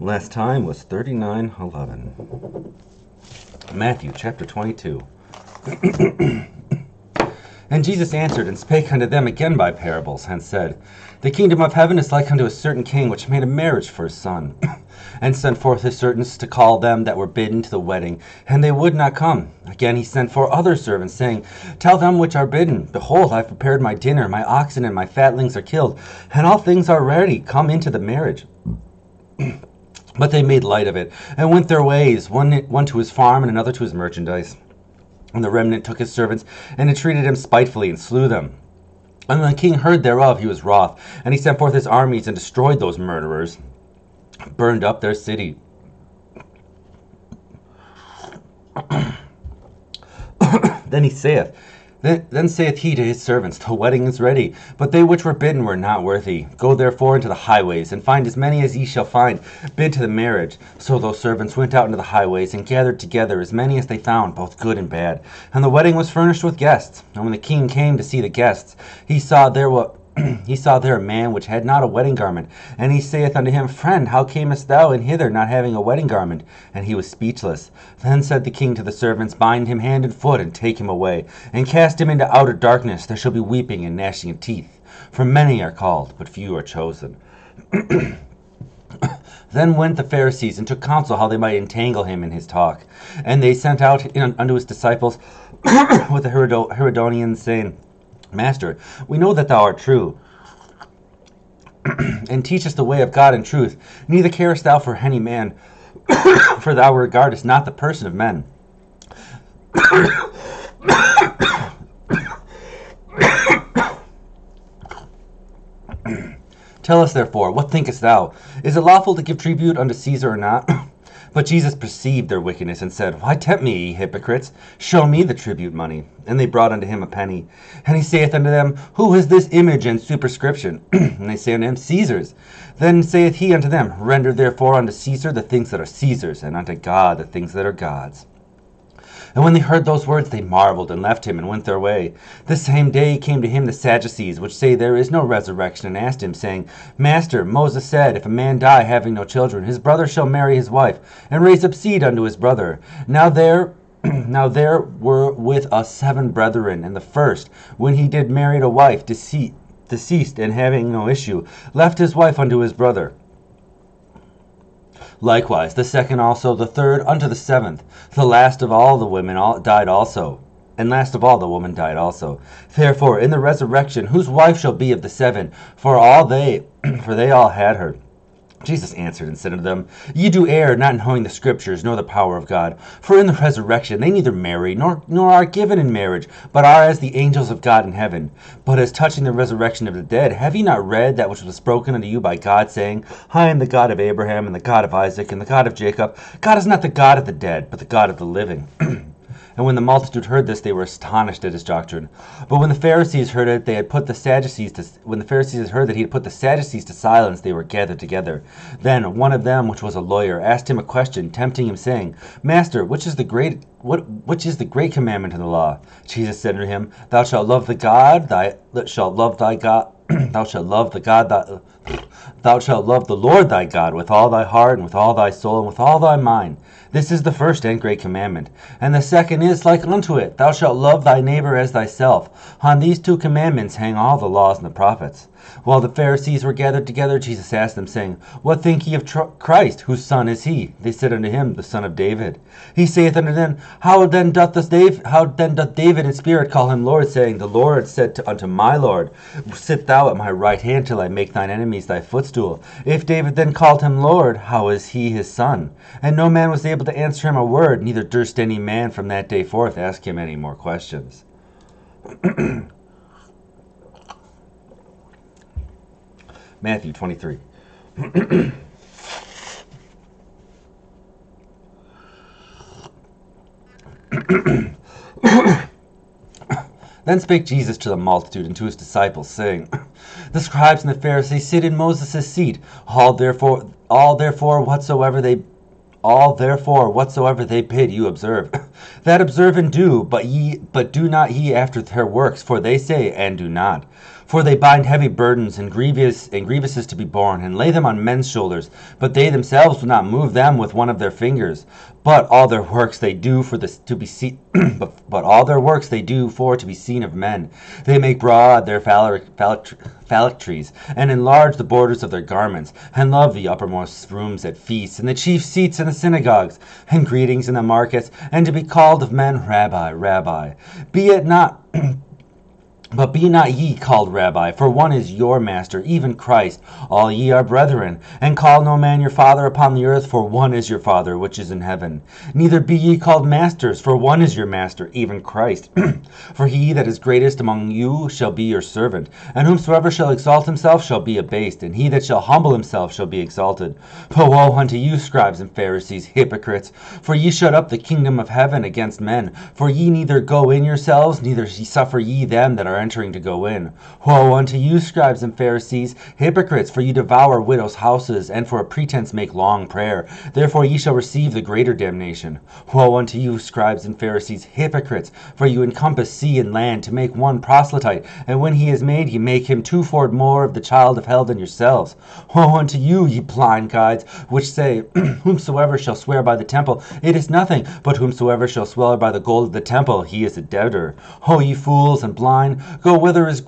Last time was 39:11. Matthew chapter 22. And Jesus answered and spake unto them again by parables, and said, The kingdom of heaven is like unto a certain king which made a marriage for his son, and sent forth his servants to call them that were bidden to the wedding, and they would not come. Again he sent for other servants, saying, Tell them which are bidden, Behold, I have prepared my dinner, my oxen and my fatlings are killed, and all things are ready, come into the marriage. But they made light of it, and went their ways, one to his farm, and another to his merchandise. And the remnant took his servants, and entreated him spitefully, and slew them. And when the king heard thereof, he was wroth, and he sent forth his armies, and destroyed those murderers, burned up their city. Then saith he to his servants, The wedding is ready, but they which were bidden were not worthy. Go therefore into the highways, and find as many as ye shall find, bid to the marriage. So those servants went out into the highways, and gathered together as many as they found, both good and bad. And the wedding was furnished with guests. And when the king came to see the guests, he saw there a man which had not a wedding garment. And he saith unto him, Friend, how camest thou in hither, not having a wedding garment? And he was speechless. Then said the king to the servants, Bind him hand and foot, and take him away, and cast him into outer darkness. There shall be weeping and gnashing of teeth. For many are called, but few are chosen. Then went the Pharisees, and took counsel how they might entangle him in his talk. And they sent out unto his disciples with the Herodians, saying, Master, we know that thou art true, and teachest the way of God in truth. Neither carest thou for any man, for thou regardest not the person of men. Tell us therefore, what thinkest thou? Is it lawful to give tribute unto Caesar or not? But Jesus perceived their wickedness, and said, Why tempt me, ye hypocrites? Show me the tribute money. And they brought unto him a penny. And he saith unto them, Who is this image and superscription? And they say unto him, Caesar's. Then saith he unto them, Render therefore unto Caesar the things that are Caesar's, and unto God the things that are God's. And when they heard those words, they marveled, and left him, and went their way. The same day came to him the Sadducees, which say there is no resurrection, and asked him, saying, Master, Moses said, If a man die having no children, his brother shall marry his wife, and raise up seed unto his brother. Now there were with us 7 brethren, and the first, when he did marry a wife, deceased, and having no issue, left his wife unto his brother. Likewise, the second also, the third unto the 7th. The last of all the women died also. And last of all the woman died also. Therefore, in the resurrection, whose wife shall be of the 7? For they all had her. Jesus answered and said unto them, Ye do err, not knowing the Scriptures, nor the power of God. For in the resurrection they neither marry, nor are given in marriage, but are as the angels of God in heaven. But as touching the resurrection of the dead, have ye not read that which was spoken unto you by God, saying, I am the God of Abraham, and the God of Isaac, and the God of Jacob? God is not the God of the dead, but the God of the living. And when the multitude heard this, they were astonished at his doctrine. But when the Pharisees heard it, he had put the Sadducees to silence, they were gathered together. Then one of them, which was a lawyer, asked him a question, tempting him, saying, Master, which is the great commandment in the law? Jesus said unto him, Thou shalt love the Lord thy God with all thy heart, and with all thy soul, and with all thy mind. This is the first and great commandment. And the second is like unto it, Thou shalt love thy neighbor as thyself. On these 2 commandments hang all the laws and the prophets. While the Pharisees were gathered together, Jesus asked them, saying, What think ye of Christ? Whose son is he? They said unto him, The son of David. He saith unto them, How then doth David in spirit call him Lord, saying, The Lord said unto my Lord, Sit thou at my right hand till I make thine enemies thy footstool. If David then called him Lord, how is he his son? And no man was able to answer him a word, neither durst any man from that day forth ask him any more questions. Matthew 23. Then spake Jesus to the multitude and to his disciples, saying, The scribes and the Pharisees sit in Moses' seat. All therefore whatsoever they bid you observe, that observe and do, but do not ye after their works, for they say and do not. For they bind heavy burdens and grievous is to be borne, and lay them on men's shoulders, but they themselves will not move them with one of their fingers. But all their works they do for this to be seen. but all their works they do for to be seen of men. They make broad their phylacteries, and enlarge the borders of their garments, and love the uppermost rooms at feasts, and the chief seats in the synagogues, and greetings in the markets, and to be called of men, Rabbi, Rabbi. Be it not But be not ye called Rabbi, for one is your master, even Christ. All ye are brethren. And call no man your father upon the earth, for one is your Father which is in heaven. Neither be ye called masters, for one is your master, even Christ. For he that is greatest among you shall be your servant. And whomsoever shall exalt himself shall be abased, and he that shall humble himself shall be exalted. But woe unto you, scribes and Pharisees, hypocrites! For ye shut up the kingdom of heaven against men. For ye neither go in yourselves, neither ye suffer ye them that are entering to go in. Woe unto you, scribes and Pharisees, hypocrites! For ye devour widows' houses, and for a pretense make long prayer. Therefore ye shall receive the greater damnation. Woe unto you, scribes and Pharisees, hypocrites! For you encompass sea and land to make one proselyte, and when he is made, ye make him twofold more of the child of hell than yourselves. Woe unto you, ye blind guides, which say, Whomsoever shall swear by the temple, it is nothing, but whomsoever shall swear by the gold of the temple, he is a debtor. O ye fools and blind, go whither is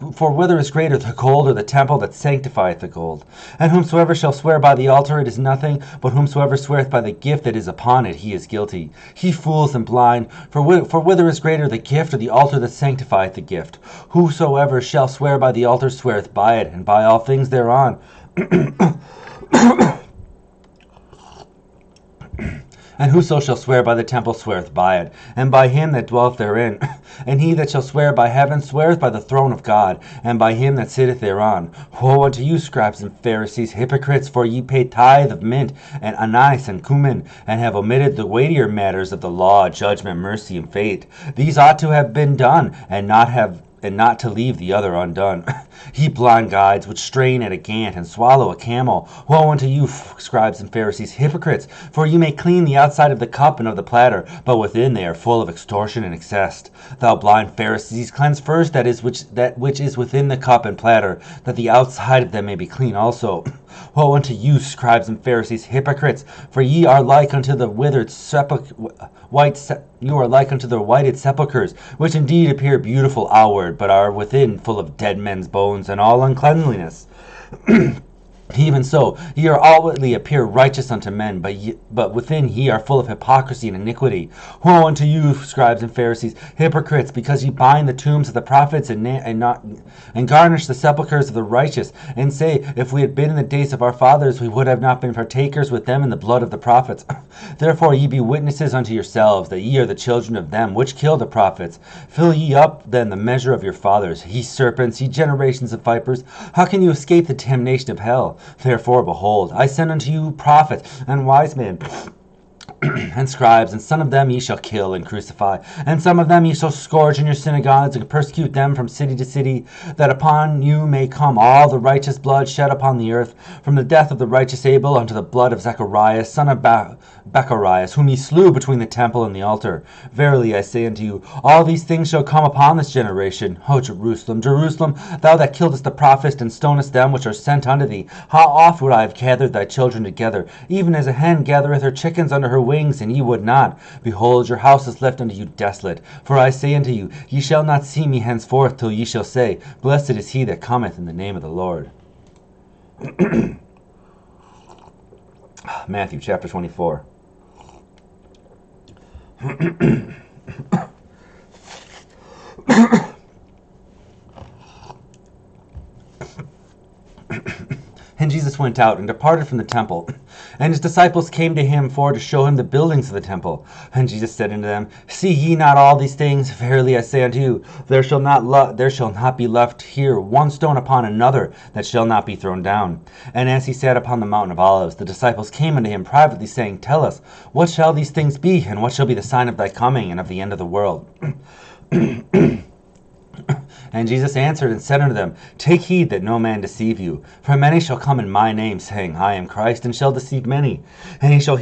greater, the gold or the temple that sanctifieth the gold? And whomsoever shall swear by the altar, it is nothing, but whomsoever sweareth by the gift that is upon it, he is guilty. Ye fools and blind, for whither is greater, the gift or the altar that sanctifieth the gift? Whosoever shall swear by the altar sweareth by it, and by all things thereon. And whoso shall swear by the temple sweareth by it, and by him that dwelleth therein. And he that shall swear by heaven sweareth by the throne of God, and by him that sitteth thereon. Woe unto you, scribes and Pharisees, hypocrites! For ye pay tithe of mint, and anise, and cumin, and have omitted the weightier matters of the law, judgment, mercy, and faith. These ought to have been done, and not to leave the other undone. Ye blind guides, which strain at a gant, and swallow a camel. Woe unto you, scribes and Pharisees, hypocrites! For you may clean the outside of the cup and of the platter, but within they are full of extortion and excess. Thou blind Pharisees, cleanse first that which is within the cup and platter, that the outside of them may be clean also. Woe unto you, scribes and Pharisees, hypocrites! For ye are like unto the whited sepulchres, which indeed appear beautiful outward, but are within full of dead men's bones and all uncleanliness. Even so, ye are outwardly appear righteous unto men, but within ye are full of hypocrisy and iniquity. Woe unto you, scribes and Pharisees, hypocrites! Because ye bind the tombs of the prophets and garnish the sepulchres of the righteous, and say, If we had been in the days of our fathers, we would have not been partakers with them in the blood of the prophets. Therefore ye be witnesses unto yourselves, that ye are the children of them which killed the prophets. Fill ye up then the measure of your fathers. Ye serpents, ye generations of vipers, how can you escape the damnation of hell? Therefore, behold, I send unto you prophets and wise men, and scribes, and some of them ye shall kill and crucify, and some of them ye shall scourge in your synagogues, and persecute them from city to city, that upon you may come all the righteous blood shed upon the earth, from the death of the righteous Abel unto the blood of Zacharias, son of Bacharias, whom ye slew between the temple and the altar. Verily I say unto you, all these things shall come upon this generation. O Jerusalem, Jerusalem, thou that killest the prophets, and stonest them which are sent unto thee, how oft would I have gathered thy children together, even as a hen gathereth her chickens under her wings, and ye would not. Behold, your house is left unto you desolate. For I say unto you, ye shall not see me henceforth, till ye shall say, Blessed is he that cometh in the name of the Lord. Matthew chapter 24. And Jesus went out and departed from the temple. And his disciples came to him for to show him the buildings of the temple. And Jesus said unto them, See ye not all these things? Verily I say unto you, there shall not be left here one stone upon another that shall not be thrown down. And as he sat upon the mountain of Olives, the disciples came unto him privately, saying, Tell us, what shall these things be? And what shall be the sign of thy coming and of the end of the world? And Jesus answered and said unto them, Take heed that no man deceive you. For many shall come in my name, saying, I am Christ, and shall deceive many. And ye shall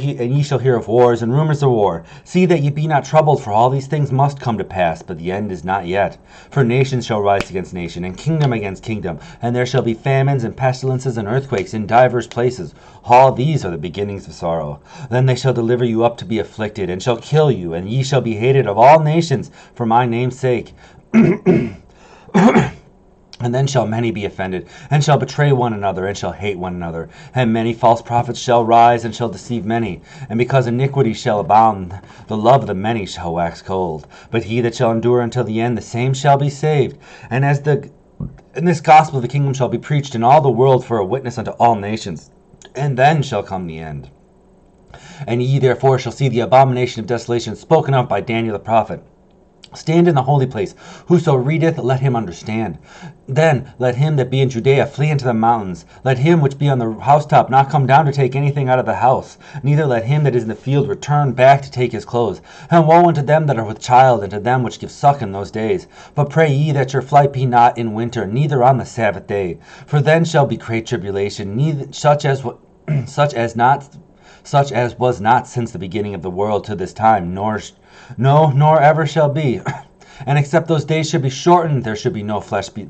hear of wars and rumors of war. See that ye be not troubled, for all these things must come to pass, but the end is not yet. For nation shall rise against nation, and kingdom against kingdom, and there shall be famines and pestilences and earthquakes in divers places. All these are the beginnings of sorrow. Then they shall deliver you up to be afflicted, and shall kill you, and ye shall be hated of all nations for my name's sake. And then shall many be offended, and shall betray one another, and shall hate one another. And many false prophets shall rise, and shall deceive many. And because iniquity shall abound, the love of the many shall wax cold. But he that shall endure until the end, the same shall be saved. And this gospel of the kingdom shall be preached in all the world for a witness unto all nations. And then shall come the end. And ye therefore shall see the abomination of desolation spoken of by Daniel the prophet. Stand in the holy place. Whoso readeth, let him understand. Then let him that be in Judea flee into the mountains. Let him which be on the housetop not come down to take anything out of the house. Neither let him that is in the field return back to take his clothes. And woe unto them that are with child, and to them which give suck in those days. But pray ye that your flight be not in winter, neither on the Sabbath day. For then shall be great tribulation, neither such as was not since the beginning of the world to this time, nor ever shall be. And except those days should be shortened, there should no flesh be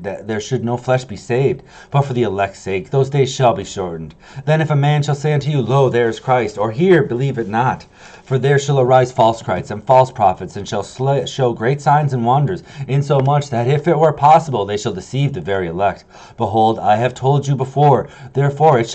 saved. But for the elect's sake, those days shall be shortened. Then if a man shall say unto you, Lo, there is Christ, or here, believe it not. For there shall arise false Christs and false prophets, and shall show great signs and wonders, insomuch that if it were possible, they shall deceive the very elect. Behold, I have told you before. Therefore, if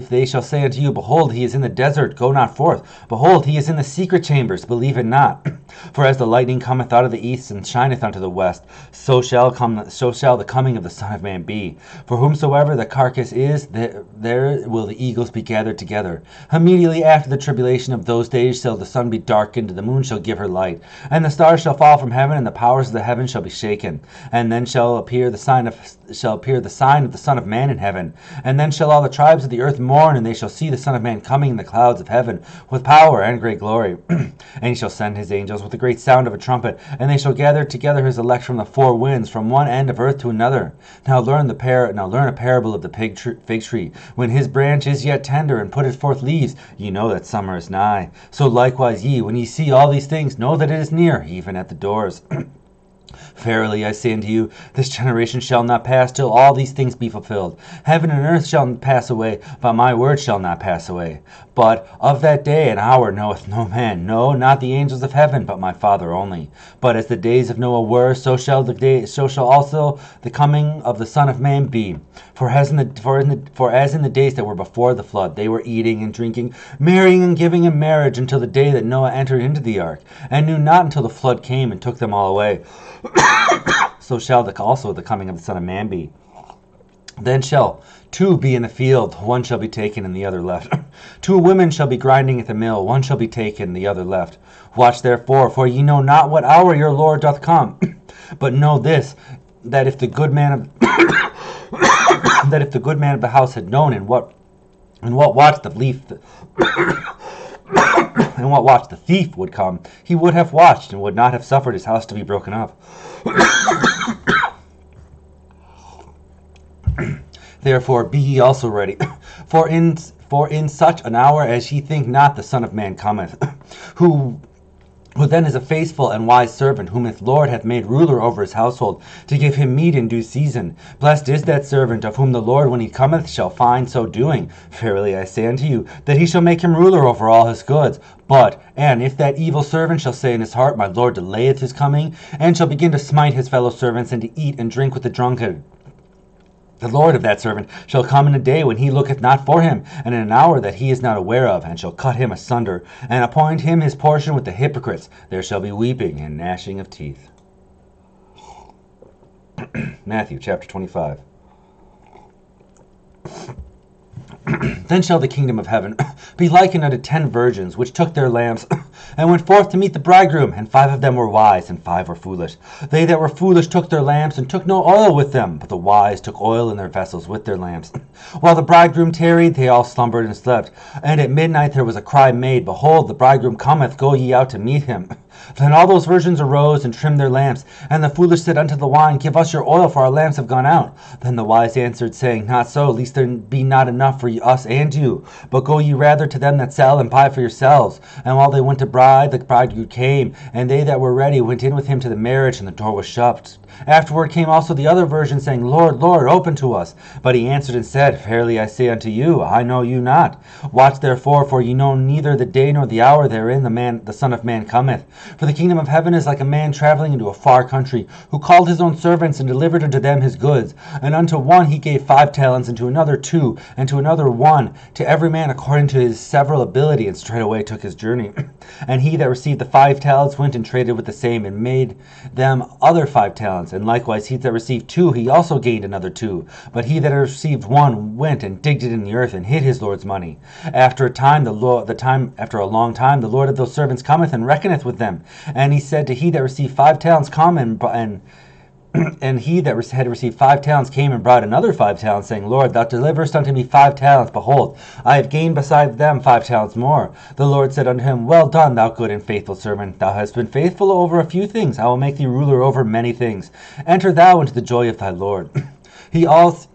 they shall say unto you, Behold, he is in the desert, go not forth. Behold, he is in the secret chambers, believe it not. For as the lightning cometh out of the east, and shineth unto the west, so shall the coming of the Son of Man be. For whomsoever the carcass is, there will the eagles be gathered together. Immediately after the tribulation of those days shall the sun be darkened, and the moon shall give her light, and the stars shall fall from heaven, and the powers of the heaven shall be shaken. And then shall appear the sign of the Son of Man in heaven. And then shall all the tribes of the earth mourn, and they shall see the Son of Man coming in the clouds of heaven with power and great glory. And he shall send his angels with a great sound of a trumpet, and they shall gather together his elect from the four winds, from one end of earth to another. Now learn a parable of the fig tree. When his branch is yet tender, and putteth forth leaves, ye know that summer is nigh. So likewise ye, when ye see all these things, know that it is near, even at the doors. Verily I say unto you, this generation shall not pass till all these things be fulfilled. Heaven and earth shall pass away, but my word shall not pass away. But of that day and hour knoweth no man, no, not the angels of heaven, but my Father only. But as the days of Noah were, so shall also the coming of the Son of Man be. For as in the days that were before the flood, they were eating and drinking, marrying and giving in marriage, until the day that Noah entered into the ark, and knew not until the flood came and took them all away. So shall also the coming of the Son of Man be. Then shall two be in the field, one shall be taken and the other left. Two women shall be grinding at the mill, one shall be taken and the other left. Watch therefore, for ye know not what hour your Lord doth come. But know this, that if the good man of the house had known in what watch the thief would come, he would have watched and would not have suffered his house to be broken up. Therefore be ye also ready, for in such an hour as ye think not, the Son of Man cometh. Who then is a faithful and wise servant, whom his Lord hath made ruler over his household, to give him meat in due season. Blessed is that servant, of whom the Lord, when he cometh, shall find so doing. Verily I say unto you, that he shall make him ruler over all his goods. And if that evil servant shall say in his heart, My Lord delayeth his coming, and shall begin to smite his fellow servants, and to eat and drink with the drunkard, the Lord of that servant shall come in a day when he looketh not for him, and in an hour that he is not aware of, and shall cut him asunder, and appoint him his portion with the hypocrites. There shall be weeping and gnashing of teeth. Matthew chapter 25. Then shall the kingdom of heaven be likened unto 10 virgins, which took their lamps, and went forth to meet the bridegroom. And 5 of them were wise, and 5 were foolish. They that were foolish took their lamps, and took no oil with them. But the wise took oil in their vessels with their lamps. While the bridegroom tarried, they all slumbered and slept. And at midnight there was a cry made, Behold, the bridegroom cometh, go ye out to meet him. Then all those virgins arose and trimmed their lamps. And the foolish said unto the wine, Give us your oil, for our lamps have gone out. Then the wise answered, saying, Not so, lest there be not enough for us and you. But go ye rather to them that sell, and buy for yourselves. And while they went to bride, the bridegroom came, and they that were ready went in with him to the marriage, and the door was shut. Afterward came also the other virgins, saying, Lord, Lord, open to us. But he answered and said, Verily I say unto you, I know you not. Watch therefore, for ye know neither the day nor the hour therein the Son of Man cometh. For the kingdom of heaven is like a man traveling into a far country, who called his own servants, and delivered unto them his goods. And unto one he gave 5 talents, and to another 2, and to another 1, to every man according to his several ability, and straightway took his journey. And he that received the 5 talents went and traded with the same, and made them other 5 talents. And likewise he that received 2, he also gained another 2. But he that received 1 went and digged it in the earth, and hid his Lord's money. After a long time, the Lord of those servants cometh and reckoneth with them. And he said to he that received 5 talents, Come and he that had received 5 talents came and brought another 5 talents, saying, Lord, thou deliverest unto me 5 talents. Behold, I have gained beside them 5 talents more. The Lord said unto him, Well done, thou good and faithful servant. Thou hast been faithful over a few things. I will make thee ruler over many things. Enter thou into the joy of thy Lord. He also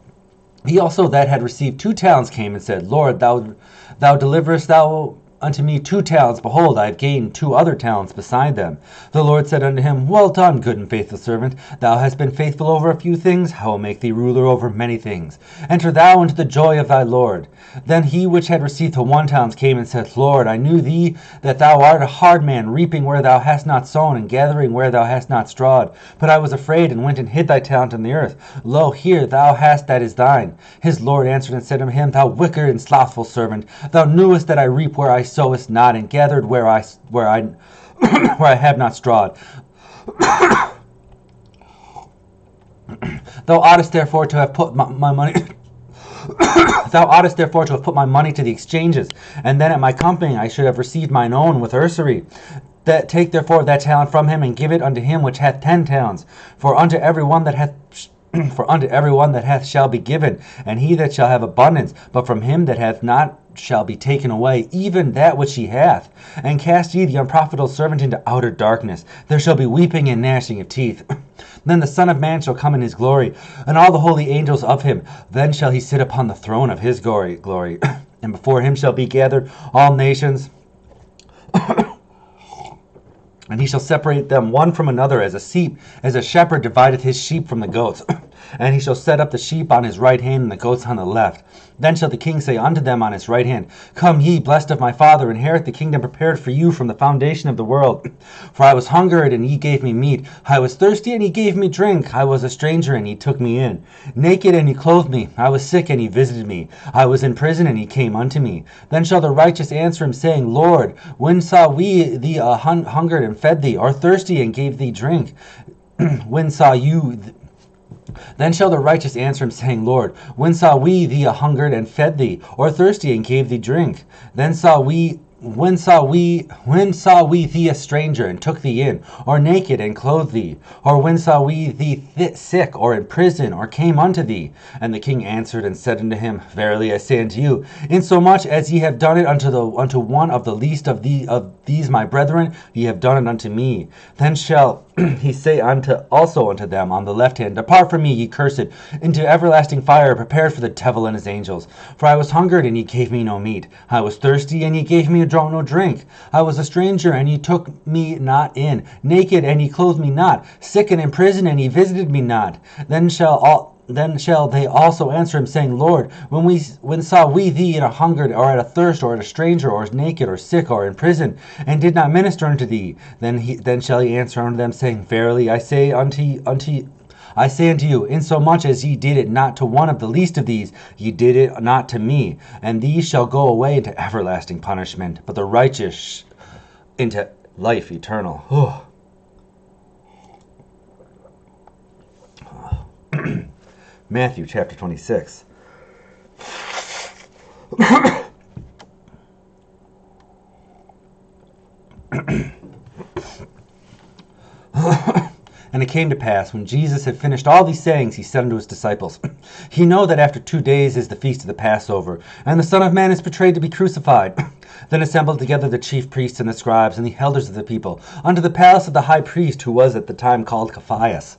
that had received 2 talents came and said, Lord, thou deliverest thou unto me 2 talents. Behold, I have gained 2 other talents beside them. The Lord said unto him, Well done, good and faithful servant. Thou hast been faithful over a few things. I will make thee ruler over many things. Enter thou into the joy of thy Lord. Then he which had received the 1 talent came and said, Lord, I knew thee that thou art a hard man, reaping where thou hast not sown, and gathering where thou hast not strawed. But I was afraid, and went and hid thy talent in the earth. Lo, here thou hast that is thine. His Lord answered and said unto him, Thou wicked and slothful servant, thou knewest that I reap where I sowest not, and gathered where I where I have not strawed. Thou oughtest therefore to have put my money Thou oughtest therefore to have put my money to the exchanges, and then at my coming I should have received mine own with usury. Take therefore that talent from him, and give it unto him which hath 10 talents. For unto every one that hath shall be given, and he that shall have abundance. But from him that hath not shall be taken away even that which he hath. And cast ye the unprofitable servant into outer darkness. There shall be weeping and gnashing of teeth. Then the Son of Man shall come in his glory, and all the holy angels of him. Then shall he sit upon the throne of his glory. And before him shall be gathered all nations. And he shall separate them one from another, as a shepherd divideth his sheep from the goats. And he shall set up the sheep on his right hand, and the goats on the left. Then shall the king say unto them on his right hand, Come ye, blessed of my Father, inherit the kingdom prepared for you from the foundation of the world. For I was hungered, and ye gave me meat. I was thirsty, and ye gave me drink. I was a stranger, and ye took me in. Naked, and ye clothed me. I was sick, and ye visited me. I was in prison, and ye came unto me. Then shall the righteous answer him, saying, Lord, when saw we thee hungered, and fed thee, or thirsty, and gave thee drink? When saw you... Then shall the righteous answer him, saying, Lord, when saw we thee hungered, and fed thee, or thirsty, and gave thee drink? When saw we thee a stranger, and took thee in, or naked, and clothed thee? Or when saw we thee sick, or in prison, or came unto thee? And the king answered and said unto him, Verily I say unto you, insomuch as ye have done it unto one of the least of these my brethren, ye have done it unto me. Then shall he say also unto them on the left hand, Depart from me, ye cursed, into everlasting fire, prepared for the devil and his angels. For I was hungered, and ye gave me no meat. I was thirsty, and ye gave me no drink. I was a stranger, and ye took me not in. Naked, and ye clothed me not. Sick and in prison, and ye visited me not. Then shall they also answer him, saying, Lord, when saw we thee in a hungered, or at a thirst, or at a stranger, or naked, or sick, or in prison, and did not minister unto thee? Then shall he answer unto them, saying, Verily I say unto you, insomuch as ye did it not to one of the least of these, ye did it not to me. And these shall go away into everlasting punishment, but the righteous into life eternal. Matthew chapter 26. And it came to pass, when Jesus had finished all these sayings, he said unto his disciples, Ye know that after 2 days is the feast of the Passover, and the Son of Man is betrayed to be crucified. Then assembled together the chief priests and the scribes and the elders of the people unto the palace of the high priest, who was at the time called Caiaphas,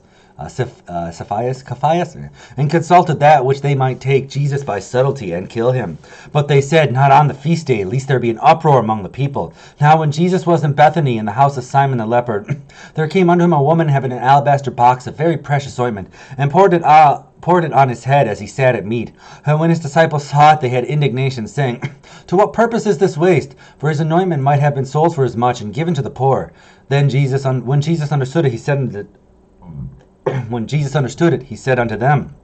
and consulted that which they might take Jesus by subtlety and kill him. But they said, Not on the feast day, lest there be an uproar among the people. Now when Jesus was in Bethany, in the house of Simon the leper, there came unto him a woman having an alabaster box of very precious ointment, and poured it on his head as he sat at meat. And when his disciples saw it, they had indignation, saying, To what purpose is this waste? For his anointment might have been sold for as much and given to the poor. Then when Jesus understood it, he said unto them,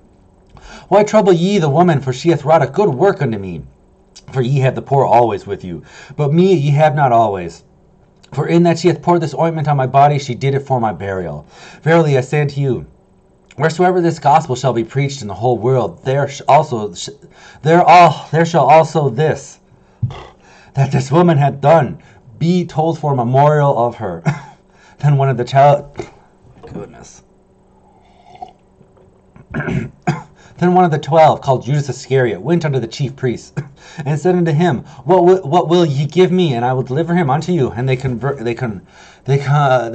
Why trouble ye the woman? For she hath wrought a good work unto me. For ye have the poor always with you, but me ye have not always. For in that she hath poured this ointment on my body, she did it for my burial. Verily I say unto you, wheresoever this gospel shall be preached in the whole world, there shall also this that this woman hath done be told for a memorial of her. Then one of the Then one of the 12, called Judas Iscariot, went unto the chief priests, and said unto him, What will ye give me, and I will deliver him unto you? And they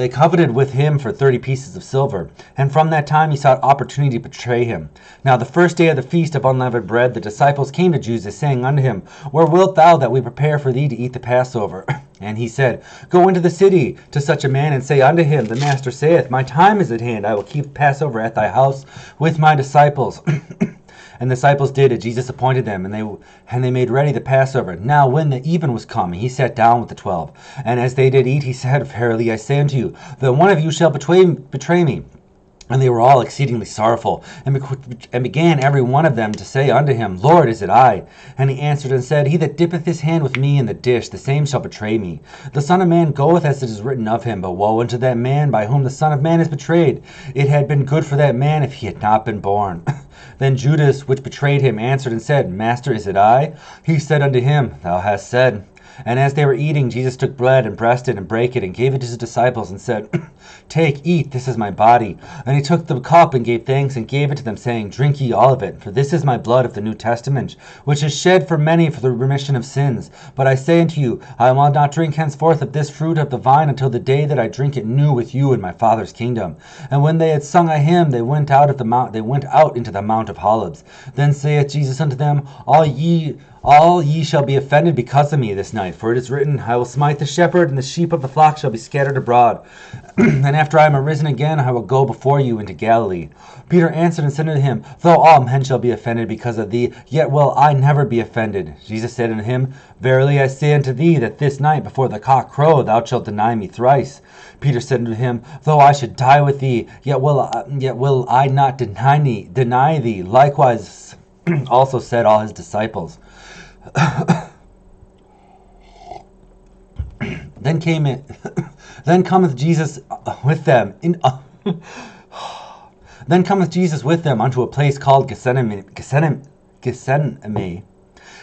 coveted with him for 30 pieces of silver. And from that time he sought opportunity to betray him. Now the first day of the feast of unleavened bread, the disciples came to Jesus, saying unto him, Where wilt thou that we prepare for thee to eat the Passover? And he said, Go into the city to such a man, and say unto him, The master saith, My time is at hand, I will keep Passover at thy house with my disciples. And the disciples did as Jesus appointed them, and they made ready the Passover. Now when the even was come, he sat down with the 12. And as they did eat, he said, Verily I say unto you, that one of you shall betray me. And they were all exceedingly sorrowful, and began every one of them to say unto him, Lord, is it I? And he answered and said, He that dippeth his hand with me in the dish, the same shall betray me. The Son of Man goeth as it is written of him, but woe unto that man by whom the Son of Man is betrayed. It had been good for that man if he had not been born. Then Judas, which betrayed him, answered and said, Master, is it I? He said unto him, Thou hast said. And as they were eating, Jesus took bread and blessed it and brake it and gave it to his disciples and said, Take, eat, this is my body. And he took the cup and gave thanks and gave it to them, saying, Drink ye all of it, for this is my blood of the New Testament, which is shed for many for the remission of sins. But I say unto you, I will not drink henceforth of this fruit of the vine until the day that I drink it new with you in my Father's kingdom. And when they had sung a hymn, they went out into the Mount of Olives. Then saith Jesus unto them, All ye shall be offended because of me this night, for it is written, I will smite the shepherd, and the sheep of the flock shall be scattered abroad. And after I am arisen again, I will go before you into Galilee. Peter answered and said unto him, Though all men shall be offended because of thee, yet will I never be offended. Jesus said unto him, Verily I say unto thee, that this night before the cock crow thou shalt deny me thrice. Peter said unto him, Though I should die with thee, yet will I not deny thee. Likewise also said all his disciples. Then cometh Jesus with them unto a place called Gethsemane,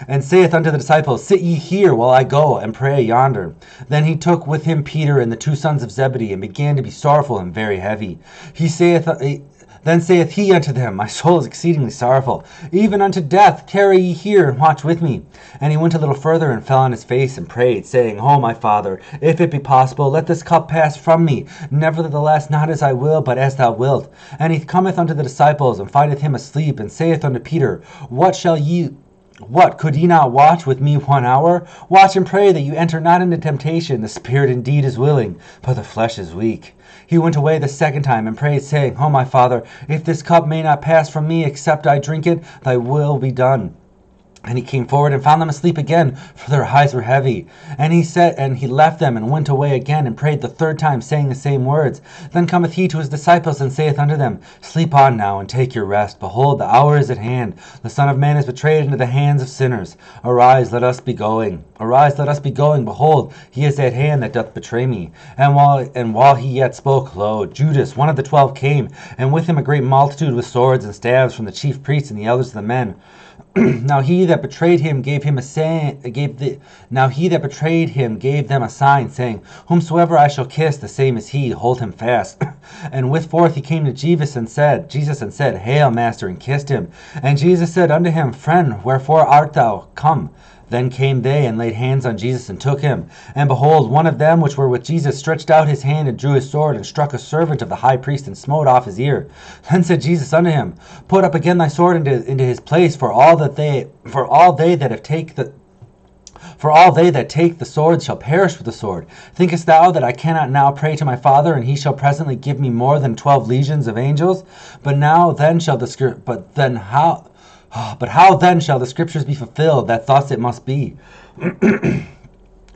and saith unto the disciples, Sit ye here while I go and pray yonder. Then he took with him Peter and the 2 sons of Zebedee, and began to be sorrowful and very heavy. Then saith he unto them, My soul is exceedingly sorrowful, even unto death. Tarry ye here, and watch with me. And he went a little further, and fell on his face, and prayed, saying, O my Father, if it be possible, let this cup pass from me. Nevertheless, not as I will, but as thou wilt. And he cometh unto the disciples, and findeth him asleep, and saith unto Peter, What, could ye not watch with me 1 hour? Watch and pray that you enter not into temptation. The spirit indeed is willing, but the flesh is weak. He went away the second time and prayed, saying, O my Father, if this cup may not pass from me, except I drink it, thy will be done. And he came forward and found them asleep again, for their eyes were heavy. And he left them and went away again and prayed the 3rd time, saying the same words. Then cometh he to his disciples and saith unto them, Sleep on now and take your rest. Behold, the hour is at hand. The Son of Man is betrayed into the hands of sinners. Arise, let us be going. Arise, let us be going. Behold, he is at hand that doth betray me. And while he yet spoke, lo, Judas, one of the 12, came, and with him a great multitude with swords and staves from the chief priests and the elders of the men. Now he that betrayed him gave them a sign, saying, Whomsoever I shall kiss, the same is he, hold him fast. And with forth he came to Jesus and said, Hail, Master, and kissed him. And Jesus said unto him, Friend, wherefore art thou come? Then came they and laid hands on Jesus and took him. And behold, one of them which were with Jesus stretched out his hand and drew his sword and struck a servant of the high priest and smote off his ear. Then said Jesus unto him, Put up again thy sword into his place, for all they that take the sword shall perish with the sword. Thinkest thou that I cannot now pray to my Father, and he shall presently give me more than 12 legions of angels? But how then shall the scriptures be fulfilled, that thus it must be?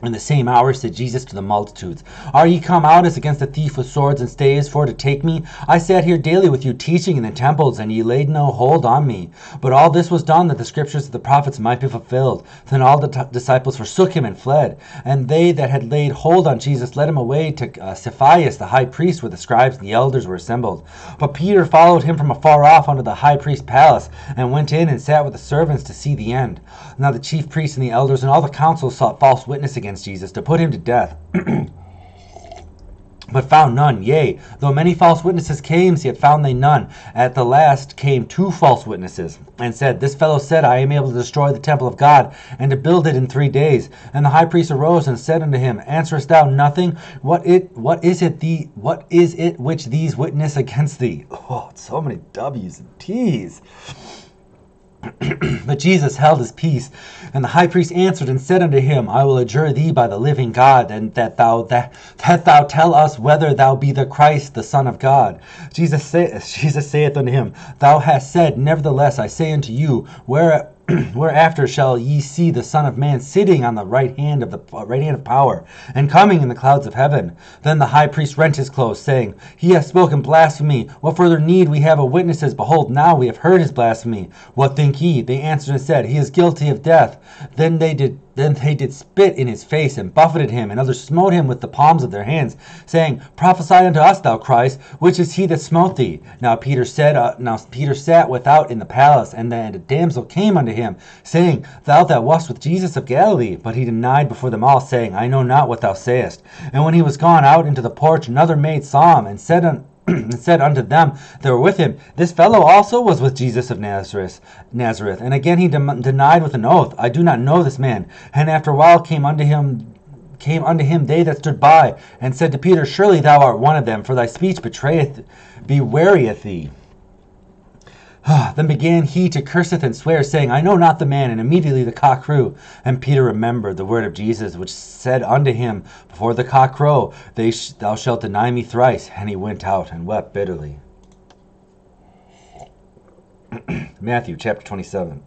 In the same hour said Jesus to the multitudes, Are ye come out as against a thief with swords and staves for to take me? I sat here daily with you teaching in the temples, and ye laid no hold on me. But all this was done that the scriptures of the prophets might be fulfilled. Then all the disciples forsook him and fled. And they that had laid hold on Jesus led him away to Cephaeus the high priest, where the scribes and the elders were assembled. But Peter followed him from afar off unto the high priest's palace, and went in and sat with the servants to see the end. Now the chief priests and the elders and all the council sought false witness against Jesus to put him to death, but found none. Yea, though many false witnesses came, yet found they none. At the last came 2 false witnesses, and said, This fellow said, I am able to destroy the temple of God, and to build it in 3 days. And the high priest arose and said unto him, Answerest thou nothing? What is it which these witness against thee? Oh, so many W's and T's. But Jesus held his peace. And the high priest answered and said unto him, I will adjure thee by the living God, and that thou tell us whether thou be the Christ, the Son of God. Jesus saith unto him, Thou hast said, Nevertheless I say unto you, whereafter shall ye see the Son of Man sitting on the right hand of power, and coming in the clouds of heaven? Then the high priest rent his clothes, saying, He hath spoken blasphemy. What further need we have of witnesses? Behold, now we have heard his blasphemy. What think ye? They answered and said, He is guilty of death. Then they did spit in his face, and buffeted him, and others smote him with the palms of their hands, saying, Prophesy unto us, thou Christ, which is he that smote thee? Now Peter sat without in the palace, and the damsel came unto him, saying, Thou that wast with Jesus of Galilee. But he denied before them all, saying, I know not what thou sayest. And when he was gone out into the porch, another maid saw him, and said unto them that were with him, This fellow also was with Jesus of Nazareth. And again he denied with an oath, I do not know this man. And after a while came unto him they that stood by, and said to Peter, Surely thou art one of them, for thy speech bewrayeth thee. Then began he to curseth and swear, saying, I know not the man. And immediately the cock crew. And Peter remembered the word of Jesus, which said unto him, Before the cock crow, thou shalt deny me thrice. And he went out and wept bitterly. Matthew chapter 27.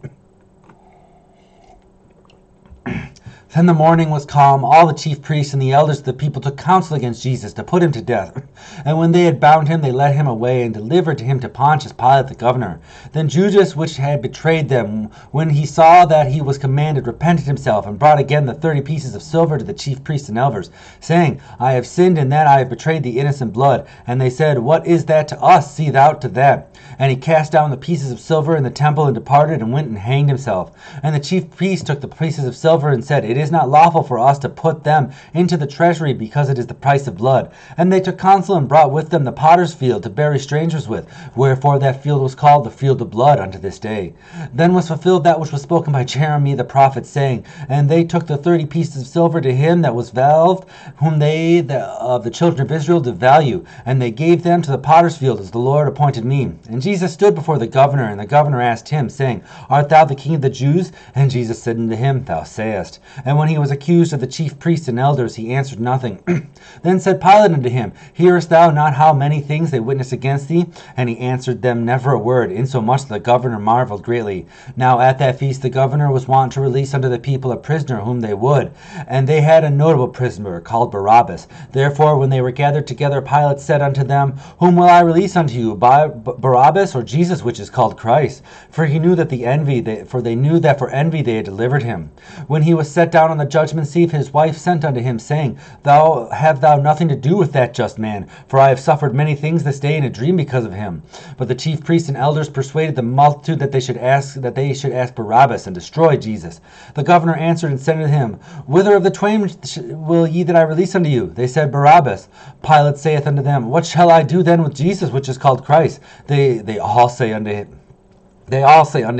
Then the morning was calm. All the chief priests and the elders of the people took counsel against Jesus to put him to death. And when they had bound him, they led him away and delivered him to Pontius Pilate the governor. Then Judas, which had betrayed them, when he saw that he was commanded, repented himself, and brought again the 30 pieces of silver to the chief priests and elders, saying, I have sinned in that I have betrayed the innocent blood. And they said, What is that to us? See thou to that. And he cast down the pieces of silver in the temple, and departed, and went and hanged himself. And the chief priests took the pieces of silver, and said, It is not lawful for us to put them into the treasury, because it is the price of blood. And they took counsel, and brought with them the potter's field to bury strangers with, wherefore that field was called the field of blood unto this day. Then was fulfilled that which was spoken by Jeremiah the prophet, saying, And they took the 30 pieces of silver to him that was valved, whom they of the children of Israel did value, and they gave them to the potter's field, as the Lord appointed me. And Jesus stood before the governor, and the governor asked him, saying, Art thou the king of the Jews? And Jesus said unto him, Thou sayest. And when he was accused of the chief priests and elders, he answered nothing. Then said Pilate unto him, Hearest thou not how many things they witness against thee? And he answered them never a word, insomuch that the governor marveled greatly. Now at that feast the governor was wont to release unto the people a prisoner whom they would. And they had a notable prisoner called Barabbas. Therefore when they were gathered together, Pilate said unto them, Whom will I release unto you, Barabbas or Jesus, which is called Christ? For he knew that they knew that for envy they had delivered him. When he was set down on the judgment seat, his wife sent unto him, saying, Have thou nothing to do with that just man, man, for I have suffered many things this day in a dream because of him. But the chief priests and elders persuaded the multitude that they should ask Barabbas and destroy Jesus. The governor answered and said to him, Whither of the twain will ye that I release unto you? They said, Barabbas. Pilate saith unto them, What shall I do then with Jesus, which is called Christ? They all say unto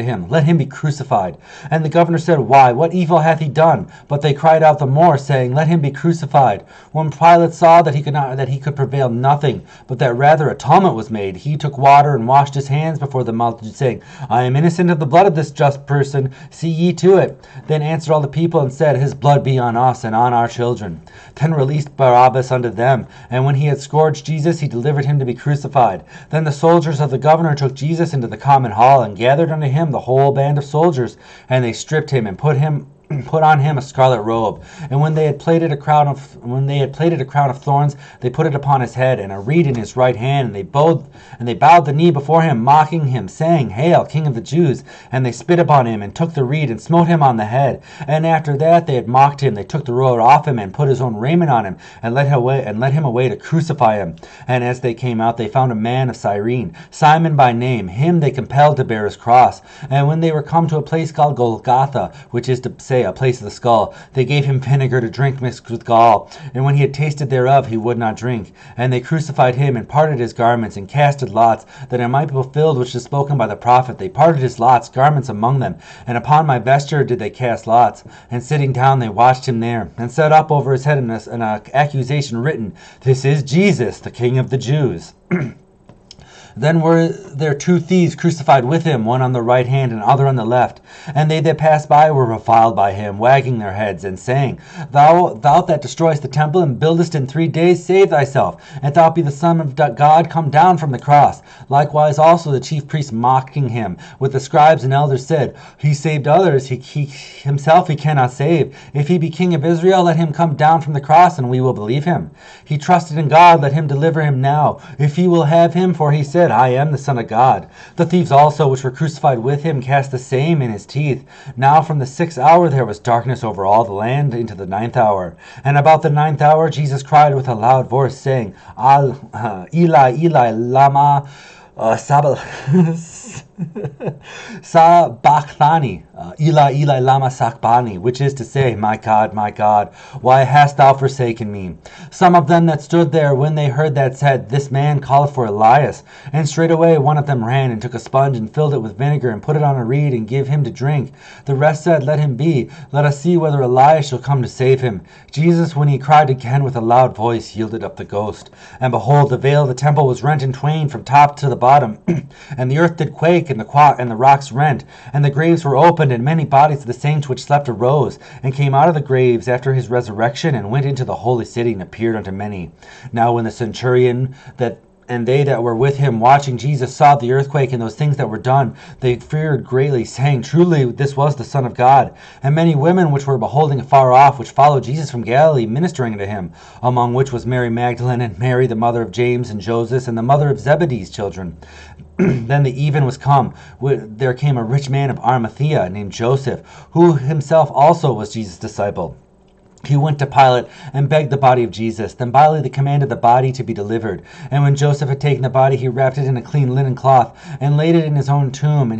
him, Let him be crucified. And the governor said, Why, what evil hath he done? But they cried out the more, saying, Let him be crucified. When Pilate saw that he could prevail nothing, but that rather a tumult was made, he took water and washed his hands before the multitude, saying, I am innocent of the blood of this just person. See ye to it. Then answered all the people and said, His blood be on us and on our children. Then released Barabbas unto them. And when he had scourged Jesus, he delivered him to be crucified. Then the soldiers of the governor took Jesus into the common hall, and gathered unto him the whole band of soldiers, and they stripped him and put on him a scarlet robe. And when they had plaited a crown of thorns, they put it upon his head, and a reed in his right hand. And they bowed the knee before him, mocking him, saying, Hail, King of the Jews! And they spit upon him, and took the reed, and smote him on the head. And after that they had mocked him, they took the robe off him, and put his own raiment on him, and led him away to crucify him. And as they came out, they found a man of Cyrene, Simon by name. Him they compelled to bear his cross. And when they were come to a place called Golgotha, which is to say, a place of the skull, they gave him vinegar to drink mixed with gall. And when he had tasted thereof, he would not drink. And they crucified him, and parted his garments, and casted lots, that it might be fulfilled which is spoken by the prophet. They parted his garments among them, and upon my vesture did they cast lots. And sitting down, they watched him there, and set up over his head an accusation written, This is Jesus, the King of the Jews. Then were there two thieves crucified with him, one on the right hand and other on the left. And they that passed by were reviled by him, wagging their heads, and saying, Thou that destroyest the temple, and buildest in 3 days, save thyself. If thou be the Son of God, come down from the cross. Likewise also the chief priests mocking him, with the scribes and elders said, He saved others, himself he cannot save. If he be King of Israel, let him come down from the cross, and we will believe him. He trusted in God, let him deliver him now, if he will have him, for he said, I am the Son of God. The thieves also, which were crucified with him, cast the same in his teeth. Now from the 6th hour there was darkness over all the land into the 9th hour. And about the 9th hour Jesus cried with a loud voice, saying, Eli, Eli, lama sabachthani, Eli, Eli, lama sabachthani, which is to say, my God, why hast thou forsaken me? Some of them that stood there, when they heard that, said, This man calleth for Elias. And straightway one of them ran, and took a sponge, and filled it with vinegar, and put it on a reed, and gave him to drink. The rest said, Let him be. Let us see whether Elias shall come to save him. Jesus, when he cried again with a loud voice, yielded up the ghost. And behold, the veil of the temple was rent in twain from top to the bottom, and the earth did quake, and the rocks rent, and the graves were opened, and many bodies of the saints which slept arose, and came out of the graves after his resurrection, and went into the holy city, and appeared unto many. Now when the centurion and they that were with him watching Jesus saw the earthquake and those things that were done, they feared greatly, saying, Truly this was the Son of God. And many women which were beholding afar off, which followed Jesus from Galilee, ministering unto him, among which was Mary Magdalene, and Mary the mother of James and Joseph, and the mother of Zebedee's children. Then the even was come. There came a rich man of Arimathea, named Joseph, who himself also was Jesus' disciple. He went to Pilate and begged the body of Jesus. Then Pilate commanded the body to be delivered. And when Joseph had taken the body, he wrapped it in a clean linen cloth, and laid it in his own tomb, and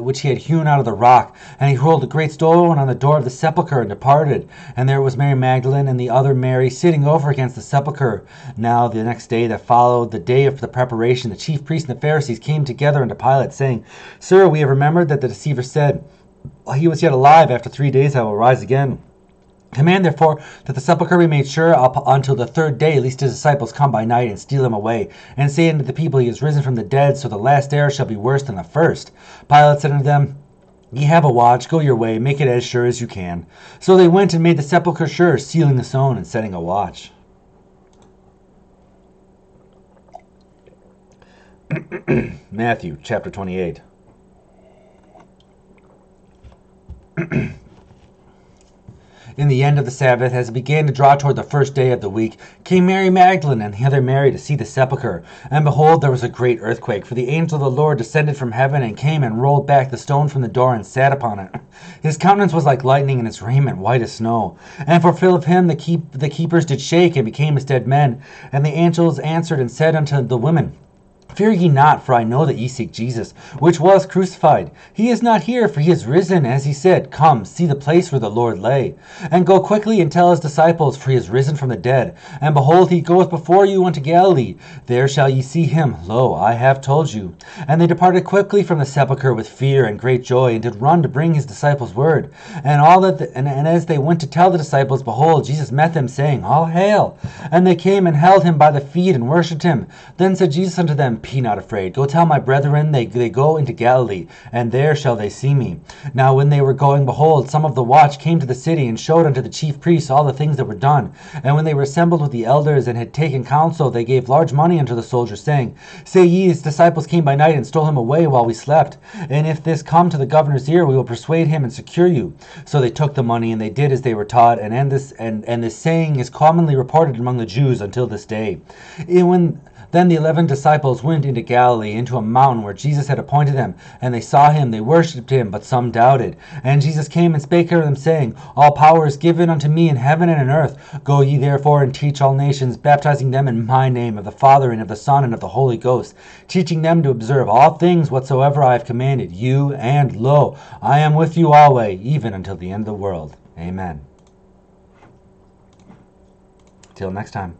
which he had hewn out of the rock. And he rolled a great stone on the door of the sepulchre, and departed. And there was Mary Magdalene and the other Mary sitting over against the sepulchre. Now the next day that followed, the day of the preparation, the chief priests and the Pharisees came together unto Pilate, saying, Sir, we have remembered that the deceiver said, While he was yet alive, after 3 days I will rise again. Command therefore that the sepulchre be made sure up until the 3rd day, lest his disciples come by night and steal him away, and say unto the people, He is risen from the dead, so the last hour shall be worse than the first. Pilate said unto them, Ye have a watch, go your way, make it as sure as you can. So they went and made the sepulchre sure, sealing the stone and setting a watch. Matthew chapter 28. In the end of the Sabbath, as it began to draw toward the first day of the week, came Mary Magdalene and the other Mary to see the sepulchre. And behold, there was a great earthquake, for the angel of the Lord descended from heaven and came and rolled back the stone from the door and sat upon it. His countenance was like lightning, and his raiment white as snow. And for fear of him the keepers did shake and became as dead men. And the angels answered and said unto the women, Fear ye not, for I know that ye seek Jesus, which was crucified. He is not here, for he is risen, as he said. Come, see the place where the Lord lay. And go quickly and tell his disciples, for he is risen from the dead. And behold, he goeth before you unto Galilee. There shall ye see him. Lo, I have told you. And they departed quickly from the sepulchre with fear and great joy, and did run to bring his disciples word. And as they went to tell the disciples, behold, Jesus met them, saying, All hail! And they came and held him by the feet and worshipped him. Then said Jesus unto them, Be not afraid. Go tell my brethren they go into Galilee, and there shall they see me. Now when they were going, behold, some of the watch came to the city, and showed unto the chief priests all the things that were done. And when they were assembled with the elders, and had taken counsel, they gave large money unto the soldiers, saying, Say ye, his disciples came by night, and stole him away while we slept. And if this come to the governor's ear, we will persuade him, and secure you. So they took the money, and they did as they were taught. And this saying is commonly reported among the Jews until this day. Then the 11 disciples went into Galilee, into a mountain where Jesus had appointed them. And they saw him, they worshipped him, but some doubted. And Jesus came and spake unto them, saying, All power is given unto me in heaven and in earth. Go ye therefore and teach all nations, baptizing them in my name, of the Father and of the Son and of the Holy Ghost, teaching them to observe all things whatsoever I have commanded you. And lo, I am with you always, even until the end of the world. Amen. Till next time.